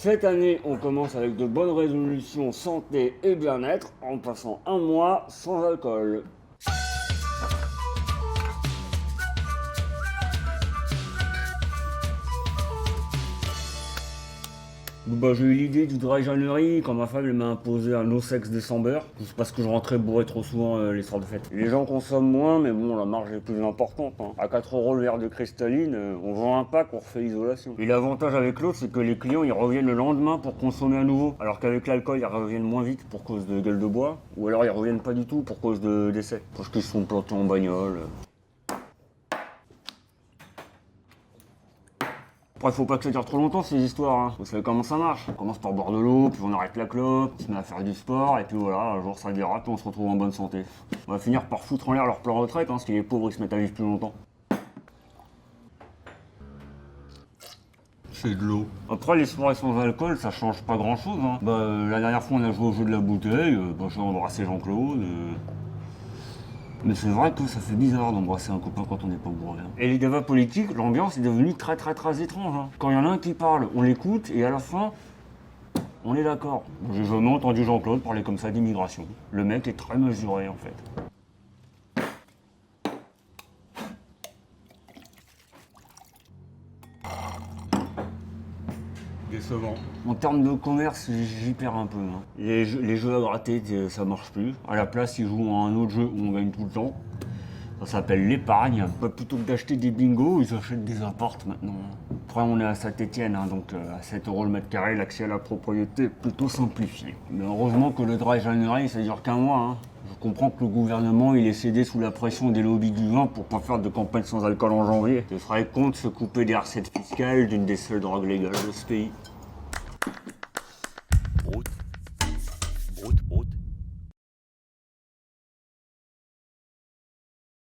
Cette année, on commence avec de bonnes résolutions santé et bien-être en passant un mois sans alcool. J'ai eu l'idée du dry January quand ma femme elle m'a imposé un no sex December, juste parce que je rentrais bourré trop souvent les soirs de fête. Les gens consomment moins, mais bon, la marge est plus importante. À 4 € le verre de cristalline, on vend un pack, on refait l'isolation. Et l'avantage avec l'autre, c'est que les clients ils reviennent le lendemain pour consommer à nouveau, alors qu'avec l'alcool ils reviennent moins vite pour cause de gueule de bois, ou alors ils reviennent pas du tout pour cause de décès, parce qu'ils se sont plantés en bagnole. Après, faut pas que ça dure trop longtemps ces histoires, hein. Vous savez comment ça marche. On commence par boire de l'eau, puis on arrête la clope, on se met à faire du sport, et puis voilà, un jour ça dérape et on se retrouve en bonne santé. On va finir par foutre en l'air leur plan retraite, parce que les pauvres ils se mettent à vivre plus longtemps. C'est de l'eau. Après, les soirées sans alcool, ça change pas grand chose, hein. La dernière fois on a joué au jeu de la bouteille, j'ai embrassé Jean-Claude. Mais c'est vrai que ça fait bizarre d'embrasser un copain quand on n'est pas bourré. Et les débats politiques, l'ambiance est devenue très étrange. Quand il y en a un qui parle, on l'écoute et à la fin, on est d'accord. J'ai jamais entendu Jean-Claude parler comme ça d'immigration. Le mec est très mesuré en fait. Décevant. En termes de commerce, j'y perds un peu. Les jeux à gratter, ça marche plus. À la place, ils jouent à un autre jeu où on gagne tout le temps. Ça s'appelle l'épargne. Plutôt que d'acheter des bingos, ils achètent des appartes maintenant. Après, on est à Saint-Etienne, donc à 7 € le mètre carré, l'accès à la propriété est plutôt simplifié. Mais heureusement que le dry January, ça dure qu'un mois. Je comprends que le gouvernement il est cédé sous la pression des lobbies du vin pour pas faire de campagne sans alcool en janvier. Ce serait con de se couper des recettes fiscales d'une des seules drogues légales de ce pays.